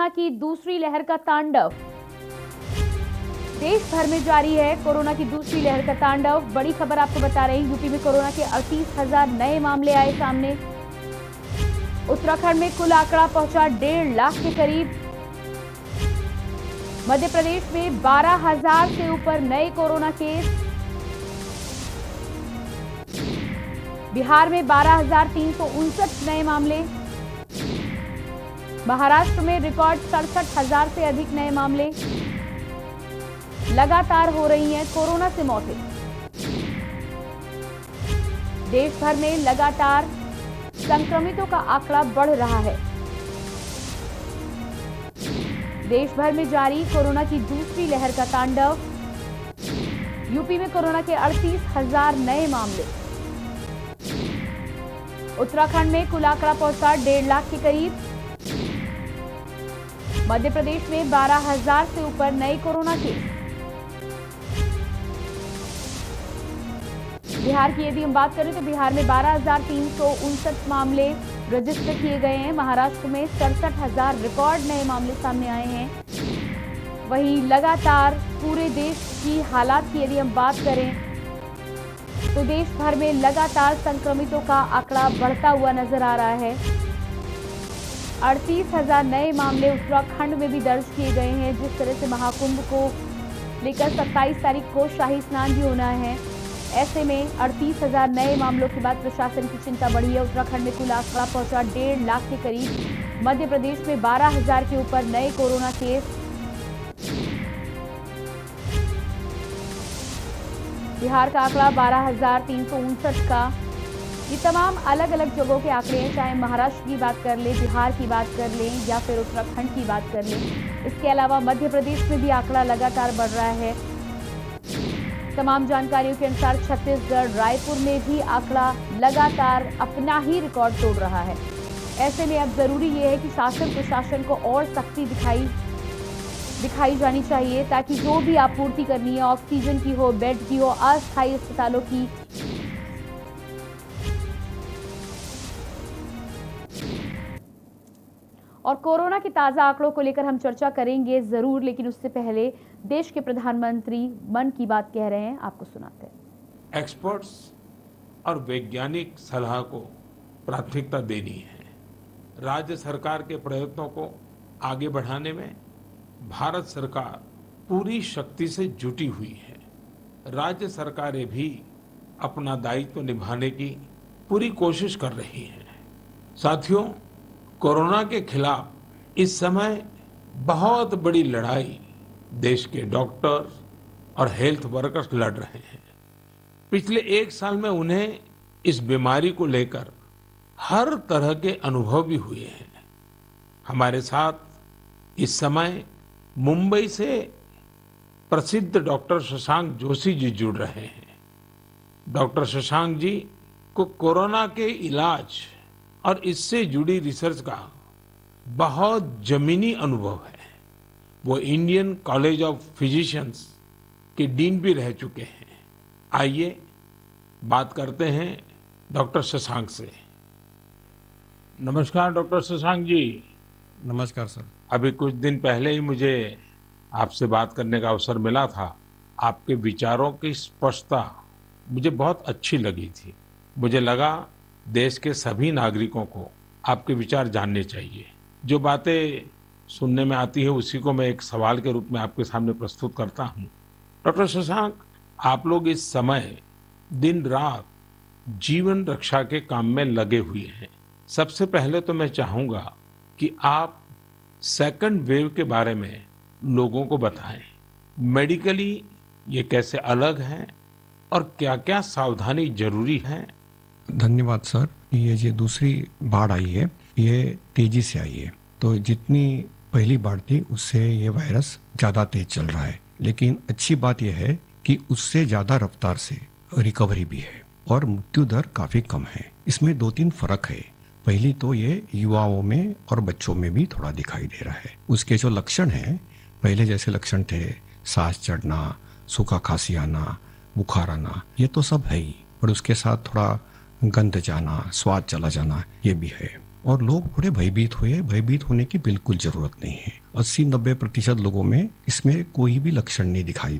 Corona की दूसरी लहर का तांडव। देश भर में जारी है कोरोना की दूसरी लहर का तांडव। बड़ी खबर आपको बता रहे हैं, यूपी में कोरोना के 38,000 नए मामले आए सामने। उत्तराखंड में कुल आंकड़ा पहुंचा 1.5 लाख के करीब। मध्य प्रदेश में 12,000 से ऊपर नए कोरोना केस। बिहार में 12,359 नए मामले। महाराष्ट्र में रिकॉर्ड 67,000 से अधिक नए मामले। लगातार हो रही हैं कोरोना से मौतें। देश भर में लगातार संक्रमितों का आंकड़ा बढ़ रहा है। देश भर में जारी कोरोना की दूसरी लहर का तांडव। यूपी में कोरोना के 38,000 नए मामले। उत्तराखंड में कुल आंकड़ा पहुंचा 1.5 लाख के करीब। मध्य प्रदेश में 12,000 से ऊपर नए कोरोना केस। बिहार की यदि हम बात करें तो बिहार में 12,359 मामले रजिस्टर किए गए हैं। महाराष्ट्र में 67,000 रिकॉर्ड नए मामले सामने आए हैं। वहीं लगातार पूरे देश की हालात की यदि हम बात करें तो देश भर में लगातार संक्रमितों का आंकड़ा बढ़ता हुआ नजर आ रहा है। 38,000 नए मामले उत्तराखंड में भी दर्ज किए गए हैं। जिस तरह से महाकुंभ को लेकर 27 तारीख को शाही स्नान भी होना है, ऐसे में 38,000 नए मामलों के बाद प्रशासन की चिंता बढ़ी है। उत्तराखंड में कुल आंकड़ा पहुंचा 1.5 लाख के करीब। मध्य प्रदेश में 12,000 के ऊपर नए कोरोना केस। बिहार का आंकड़ा 12,359 का। ये तमाम अलग अलग जगहों के आंकड़े हैं, चाहे महाराष्ट्र की बात कर लें, बिहार की बात कर लें या फिर उत्तराखंड की बात कर लें। इसके अलावा मध्य प्रदेश में भी आंकड़ा लगातार बढ़ रहा है। तमाम जानकारियों के अनुसार छत्तीसगढ़ रायपुर में भी आंकड़ा लगातार अपना ही रिकॉर्ड तोड़ रहा है। ऐसे में अब जरूरी ये है कि शासन प्रशासन को और सख्ती दिखाई जानी चाहिए, ताकि जो भी आपूर्ति करनी है, ऑक्सीजन की हो, बेड की हो, अस्थायी अस्पतालों की, और कोरोना के ताजा आंकड़ों को लेकर हम चर्चा करेंगे जरूर। लेकिन उससे पहले देश के प्रधानमंत्री मन की बात कह रहे हैं, आपको सुनाते हैं। एक्सपर्ट्स और वैज्ञानिक सलाह को प्राथमिकता देनी है। राज्य सरकार के प्रयत्नों को आगे बढ़ाने में भारत सरकार पूरी शक्ति से जुटी हुई है। राज्य सरकारें भी अपना दायित्व निभाने की पूरी कोशिश कर रही हैं। साथियों, कोरोना के खिलाफ इस समय बहुत बड़ी लड़ाई देश के डॉक्टर्स और हेल्थ वर्कर्स लड़ रहे हैं। पिछले 1 साल में उन्हें इस बीमारी को लेकर हर तरह के अनुभव भी हुए हैं। हमारे साथ इस समय मुंबई से प्रसिद्ध डॉक्टर शशांक जोशी जी जुड़ रहे हैं। डॉक्टर शशांक जी को कोरोना के इलाज और इससे जुड़ी रिसर्च का बहुत जमीनी अनुभव है। वो इंडियन कॉलेज ऑफ फिजिशियंस के डीन भी रह चुके हैं। आइए बात करते हैं डॉक्टर शशांक से। नमस्कार डॉक्टर शशांक जी। नमस्कार सर। अभी कुछ दिन पहले ही मुझे आपसे बात करने का अवसर मिला था। आपके विचारों की स्पष्टता मुझे बहुत अच्छी लगी थी। मुझे लगा देश के सभी नागरिकों को आपके विचार जानने चाहिए। जो बातें सुनने में आती है उसी को मैं एक सवाल के रूप में आपके सामने प्रस्तुत करता हूं। डॉक्टर शशांक, आप लोग इस समय दिन रात जीवन रक्षा के काम में लगे हुए हैं। सबसे पहले तो मैं चाहूंगा कि आप सेकंड वेव के बारे में लोगों को बताएं। मेडिकली ये कैसे अलग है और क्या-क्या सावधानी जरूरी है। धन्यवाद सर। ये जो दूसरी बाढ़ आई है ये तेजी से आई है, तो जितनी पहली बाढ़ थी उससे ये वायरस ज्यादा तेज चल रहा है। लेकिन अच्छी बात यह है कि उससे ज्यादा रफ्तार से रिकवरी भी है और मृत्यु दर काफी कम है। इसमें 2-3 फर्क है। पहली तो ये युवाओं में और बच्चों में भी थोड़ा दिखाई दे रहा है। उसके जो लक्षण है, पहले जैसे लक्षण थे, सांस चढ़ना, सूखा खांसी आना, बुखार आना, ये तो सब है ही, और उसके साथ थोड़ा गंध जाना, स्वाद चला जाना, ये भी है। और लोग थोड़े भयभीत हुए। भयभीत होने की बिल्कुल जरूरत नहीं है। 80-90% लोगों में इसमें कोई भी लक्षण नहीं दिखाई